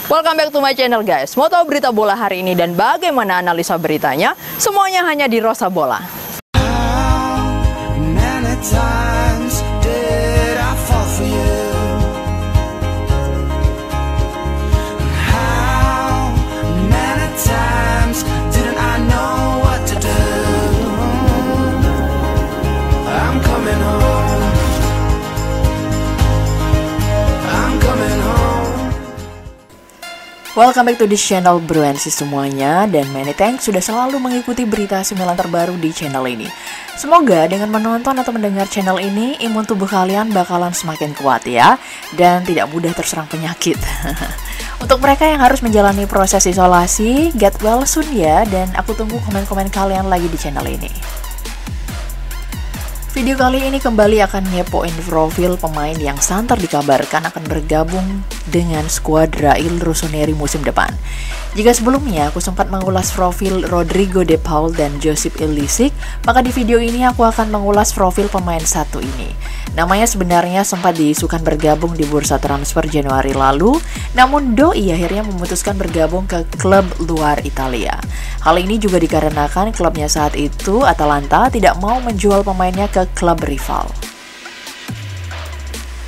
Welcome back to my channel guys. Mau tahu berita bola hari ini dan bagaimana analisa beritanya? Semuanya hanya di Rosa Bola. Welcome back to this channel Bruensi semuanya, dan many thanks sudah selalu mengikuti berita 9 terbaru di channel ini. Semoga dengan menonton atau mendengar channel ini, imun tubuh kalian bakalan semakin kuat ya, dan tidak mudah terserang penyakit. Untuk mereka yang harus menjalani proses isolasi, get well soon ya, dan aku tunggu komen-komen kalian lagi di channel ini. Video kali ini kembali akan ngepoin profil pemain yang santer dikabarkan akan bergabung dengan skuad Rail Rossoneri musim depan. Jika sebelumnya aku sempat mengulas profil Rodrigo De Paul dan Josip Ilicic, maka di video ini aku akan mengulas profil pemain satu ini. Namanya sebenarnya sempat diisukan bergabung di bursa transfer Januari lalu, namun doi akhirnya memutuskan bergabung ke klub luar Italia. Hal ini juga dikarenakan klubnya saat itu, Atalanta, tidak mau menjual pemainnya ke klub rival.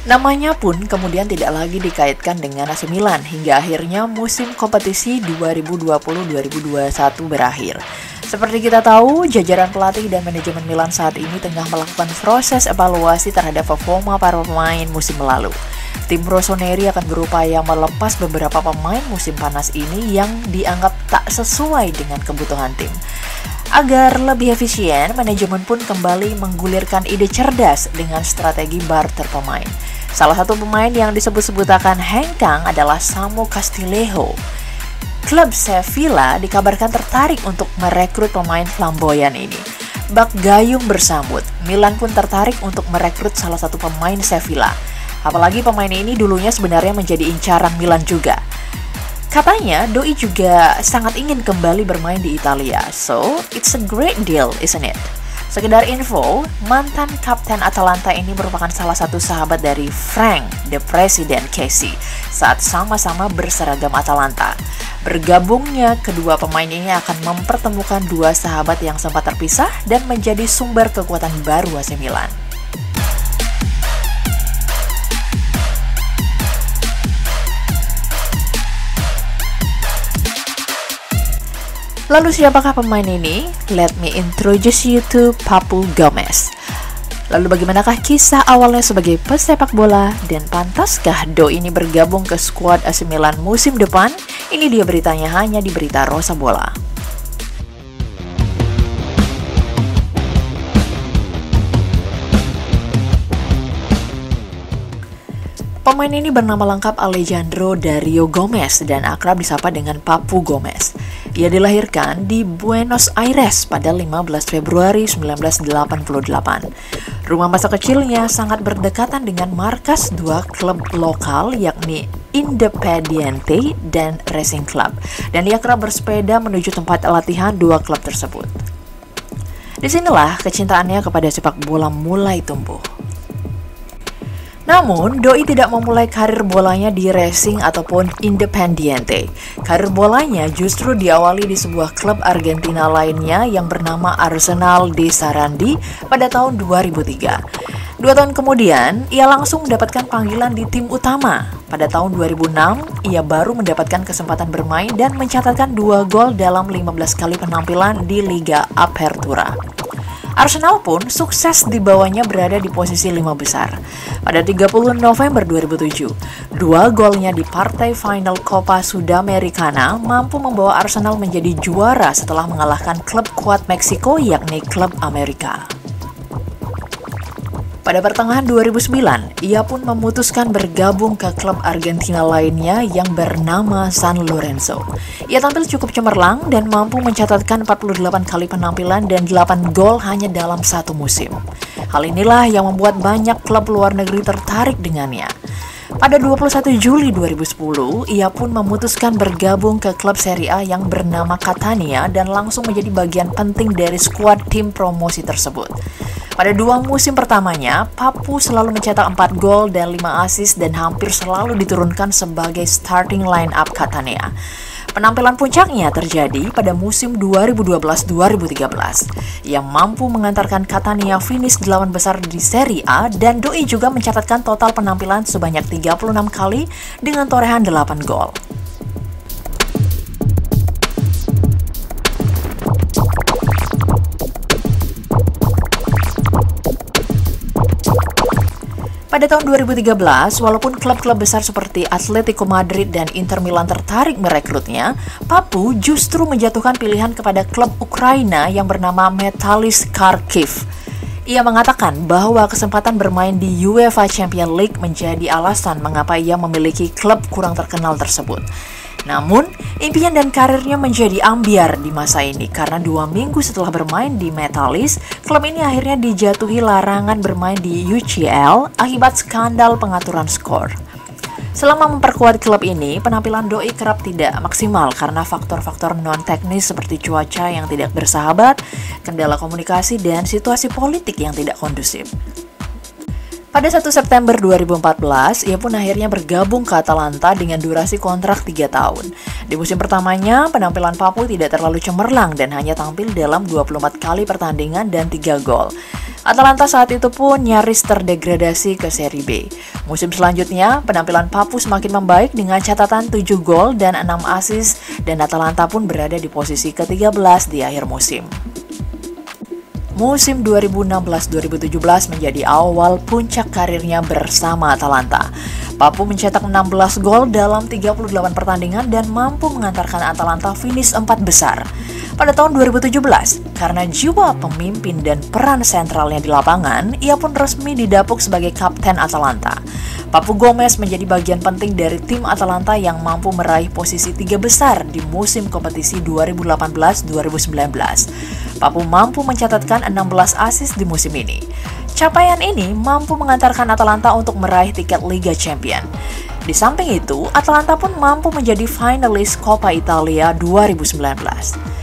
Namanya pun kemudian tidak lagi dikaitkan dengan AC Milan hingga akhirnya musim kompetisi 2020-2021 berakhir. Seperti kita tahu, jajaran pelatih dan manajemen Milan saat ini tengah melakukan proses evaluasi terhadap performa para pemain musim lalu. Tim Rossoneri akan berupaya melepas beberapa pemain musim panas ini yang dianggap tak sesuai dengan kebutuhan tim. Agar lebih efisien, manajemen pun kembali menggulirkan ide cerdas dengan strategi barter pemain. Salah satu pemain yang disebut-sebutakan hengkang adalah Samu Castillejo. Klub Sevilla dikabarkan tertarik untuk merekrut pemain flamboyan ini. Bak gayung bersambut, Milan pun tertarik untuk merekrut salah satu pemain Sevilla. Apalagi pemain ini dulunya sebenarnya menjadi incaran Milan juga. Katanya, doi juga sangat ingin kembali bermain di Italia. So, it's a great deal, isn't it? Sekedar info, mantan kapten Atalanta ini merupakan salah satu sahabat dari Frank, the President Kessie, saat sama-sama berseragam Atalanta. Bergabungnya kedua pemain ini akan mempertemukan dua sahabat yang sempat terpisah dan menjadi sumber kekuatan baru AC Milan. Lalu siapakah pemain ini? Let me introduce you to Papu Gomez. Lalu bagaimanakah kisah awalnya sebagai pesepak bola dan pantaskah doi ini bergabung ke skuad AC Milan musim depan? Ini dia beritanya hanya di berita Rosa Bola. Pemain ini bernama lengkap Alejandro Dario Gomez dan akrab disapa dengan Papu Gomez. Ia dilahirkan di Buenos Aires pada 15 Februari 1988. Rumah masa kecilnya sangat berdekatan dengan markas dua klub lokal yakni Independiente dan Racing Club, dan ia kerap bersepeda menuju tempat latihan dua klub tersebut. Disinilah kecintaannya kepada sepak bola mulai tumbuh. Namun, doi tidak memulai karir bolanya di Racing ataupun Independiente. Karir bolanya justru diawali di sebuah klub Argentina lainnya yang bernama Arsenal de Sarandi pada tahun 2003. 2 tahun kemudian, ia langsung mendapatkan panggilan di tim utama. Pada tahun 2006, ia baru mendapatkan kesempatan bermain dan mencatatkan 2 gol dalam 15 kali penampilan di Liga Apertura. Arsenal pun sukses dibawanya berada di posisi 5 besar. Pada 30 November 2007, 2 golnya di partai final Copa Sudamericana mampu membawa Arsenal menjadi juara setelah mengalahkan klub kuat Meksiko yakni klub Amerika. Pada pertengahan 2009, ia pun memutuskan bergabung ke klub Argentina lainnya yang bernama San Lorenzo. Ia tampil cukup cemerlang dan mampu mencatatkan 48 kali penampilan dan 8 gol hanya dalam 1 musim. Hal inilah yang membuat banyak klub luar negeri tertarik dengannya. Pada 21 Juli 2010, ia pun memutuskan bergabung ke klub Serie A yang bernama Catania dan langsung menjadi bagian penting dari skuad tim promosi tersebut. Pada 2 musim pertamanya, Papu selalu mencetak 4 gol dan 5 assist dan hampir selalu diturunkan sebagai starting line-up Catania. Penampilan puncaknya terjadi pada musim 2012-2013 yang mampu mengantarkan Catania finish 8 besar di Serie A, dan Doi juga mencatatkan total penampilan sebanyak 36 kali dengan torehan 8 gol. Pada tahun 2013, walaupun klub-klub besar seperti Atletico Madrid dan Inter Milan tertarik merekrutnya, Papu justru menjatuhkan pilihan kepada klub Ukraina yang bernama Metalist Kharkiv. Ia mengatakan bahwa kesempatan bermain di UEFA Champions League menjadi alasan mengapa ia memiliki klub kurang terkenal tersebut. Namun, impian dan karirnya menjadi ambiar di masa ini karena 2 minggu setelah bermain di Metalist, klub ini akhirnya dijatuhi larangan bermain di UCL akibat skandal pengaturan skor. Selama memperkuat klub ini, penampilan Doi kerap tidak maksimal karena faktor-faktor non-teknis seperti cuaca yang tidak bersahabat, kendala komunikasi, dan situasi politik yang tidak kondusif. Pada 1 September 2014, ia pun akhirnya bergabung ke Atalanta dengan durasi kontrak 3 tahun. Di musim pertamanya, penampilan Papu tidak terlalu cemerlang dan hanya tampil dalam 24 kali pertandingan dan 3 gol. Atalanta saat itu pun nyaris terdegradasi ke Serie B. Musim selanjutnya, penampilan Papu semakin membaik dengan catatan 7 gol dan 6 assist, dan Atalanta pun berada di posisi ke-13 di akhir musim. Musim 2016-2017 menjadi awal puncak karirnya bersama Atalanta. Papu mencetak 16 gol dalam 38 pertandingan dan mampu mengantarkan Atalanta finish 4 besar. Pada tahun 2017, karena jiwa pemimpin dan peran sentralnya di lapangan, ia pun resmi didapuk sebagai kapten Atalanta. Papu Gomez menjadi bagian penting dari tim Atalanta yang mampu meraih posisi 3 besar di musim kompetisi 2018-2019. Papu mampu mencatatkan 16 assist di musim ini. Capaian ini mampu mengantarkan Atalanta untuk meraih tiket Liga Champions. Di samping itu, Atalanta pun mampu menjadi finalis Coppa Italia 2019.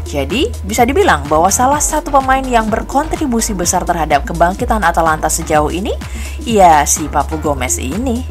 Jadi, bisa dibilang bahwa salah satu pemain yang berkontribusi besar terhadap kebangkitan Atalanta sejauh ini, ya si Papu Gomez ini.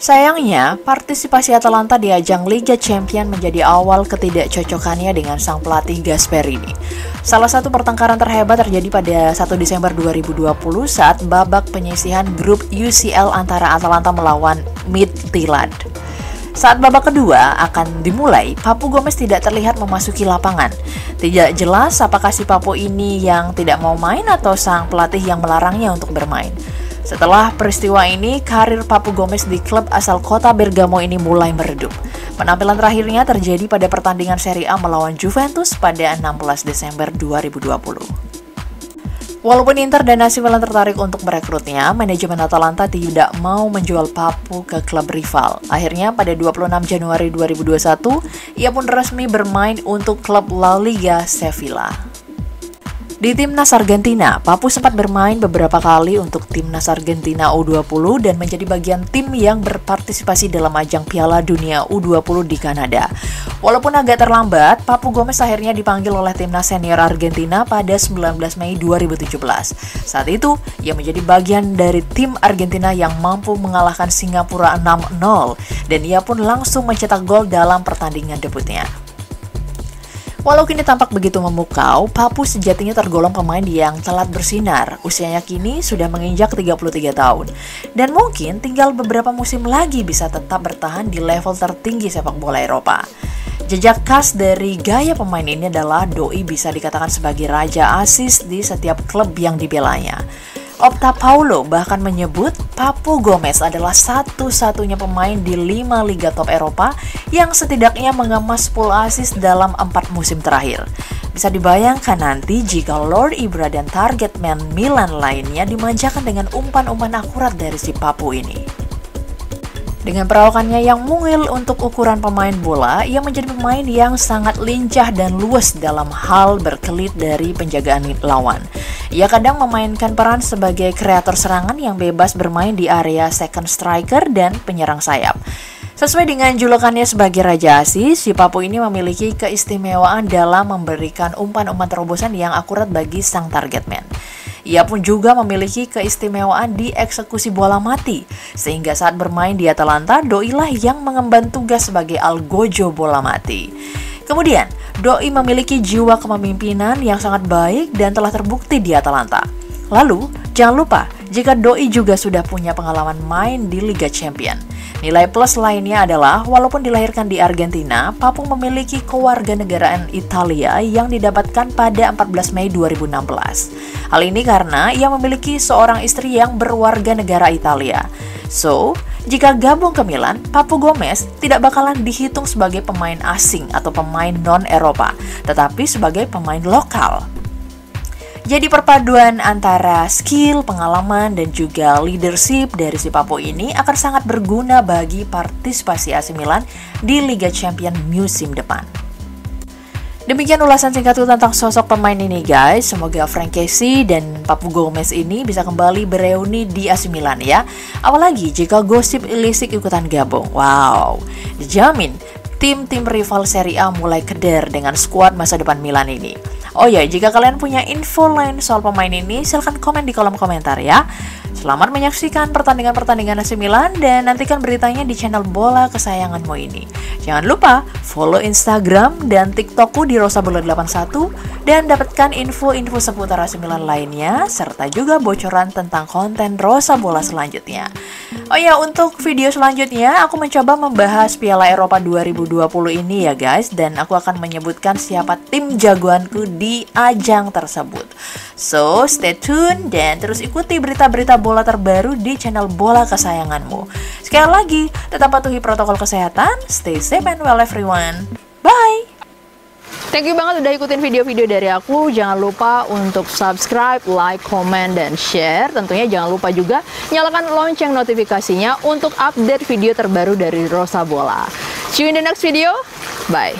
Sayangnya, partisipasi Atalanta di ajang Liga Champions menjadi awal ketidakcocokannya dengan sang pelatih Gasperini. Salah satu pertengkaran terhebat terjadi pada 1 Desember 2020 saat babak penyisihan grup UCL antara Atalanta melawan Midtjylland. Saat babak kedua akan dimulai, Papu Gomez tidak terlihat memasuki lapangan. Tidak jelas apakah si Papu ini yang tidak mau main atau sang pelatih yang melarangnya untuk bermain. Setelah peristiwa ini, karir Papu Gomez di klub asal kota Bergamo ini mulai meredup. Penampilan terakhirnya terjadi pada pertandingan Serie A melawan Juventus pada 16 Desember 2020. Walaupun Inter dan AC Milan tertarik untuk merekrutnya, manajemen Atalanta tidak mau menjual Papu ke klub rival. Akhirnya pada 26 Januari 2021, ia pun resmi bermain untuk klub La Liga Sevilla. Di timnas Argentina, Papu sempat bermain beberapa kali untuk timnas Argentina U20 dan menjadi bagian tim yang berpartisipasi dalam ajang Piala Dunia U20 di Kanada. Walaupun agak terlambat, Papu Gomez akhirnya dipanggil oleh timnas senior Argentina pada 19 Mei 2017. Saat itu, ia menjadi bagian dari tim Argentina yang mampu mengalahkan Singapura 6-0 dan ia pun langsung mencetak gol dalam pertandingan debutnya. Walau kini tampak begitu memukau, Papu sejatinya tergolong pemain yang telat bersinar. Usianya kini sudah menginjak 33 tahun. Dan mungkin tinggal beberapa musim lagi bisa tetap bertahan di level tertinggi sepak bola Eropa. Jejak khas dari gaya pemain ini adalah Doi bisa dikatakan sebagai raja assist di setiap klub yang dibelanya. Opta Paulo bahkan menyebut Papu Gomez adalah satu-satunya pemain di 5 liga top Eropa yang setidaknya mengemas 10 assist dalam 4 musim terakhir. Bisa dibayangkan nanti jika Lord Ibra dan target man Milan lainnya dimanjakan dengan umpan-umpan akurat dari si Papu ini. Dengan perawakannya yang mungil untuk ukuran pemain bola, ia menjadi pemain yang sangat lincah dan luwes dalam hal berkelit dari penjagaan lawan. Ia kadang memainkan peran sebagai kreator serangan yang bebas bermain di area second striker dan penyerang sayap. Sesuai dengan julukannya sebagai Raja Asis, si Papu ini memiliki keistimewaan dalam memberikan umpan-umpan terobosan yang akurat bagi sang target man. Ia pun juga memiliki keistimewaan di eksekusi bola mati, sehingga saat bermain di Atalanta, Doi lah yang mengemban tugas sebagai algojo bola mati. Kemudian, Doi memiliki jiwa kepemimpinan yang sangat baik dan telah terbukti di Atalanta. Lalu, jangan lupa jika Doi juga sudah punya pengalaman main di Liga Champions. Nilai plus lainnya adalah, walaupun dilahirkan di Argentina, Papu memiliki kewarganegaraan Italia yang didapatkan pada 14 Mei 2016. Hal ini karena ia memiliki seorang istri yang berwarga negara Italia. So, jika gabung ke Milan, Papu Gomez tidak bakalan dihitung sebagai pemain asing atau pemain non-Eropa, tetapi sebagai pemain lokal. Jadi perpaduan antara skill, pengalaman, dan juga leadership dari si Papu ini akan sangat berguna bagi partisipasi AC Milan di Liga Champions musim depan. Demikian ulasan singkatku tentang sosok pemain ini guys. Semoga Frank Kessie dan Papu Gomez ini bisa kembali bereuni di AC Milan ya. Apalagi jika gosip Ilicic ikutan gabung. Wow, dijamin tim-tim rival Serie A mulai keder dengan skuad masa depan Milan ini. Oh ya, jika kalian punya info lain soal pemain ini, silahkan komen di kolom komentar ya. Selamat menyaksikan pertandingan-pertandingan AC Milan dan nantikan beritanya di channel bola kesayanganmu ini. Jangan lupa follow Instagram dan TikTokku di rosabola81 dan dapatkan info-info seputar AC Milan lainnya serta juga bocoran tentang konten Rosa Bola selanjutnya. Oh ya, untuk video selanjutnya aku mencoba membahas Piala Eropa 2020 ini ya guys, dan aku akan menyebutkan siapa tim jagoanku di ajang tersebut. So, stay tune dan terus ikuti berita-berita bola terbaru di channel bola kesayanganmu. Sekali lagi, tetap patuhi protokol kesehatan, stay safe and well everyone. Bye! Thank you banget udah ikutin video-video dari aku. Jangan lupa untuk subscribe, like, comment, dan share. Tentunya jangan lupa juga nyalakan lonceng notifikasinya untuk update video terbaru dari Rosa Bola. See you in the next video. Bye!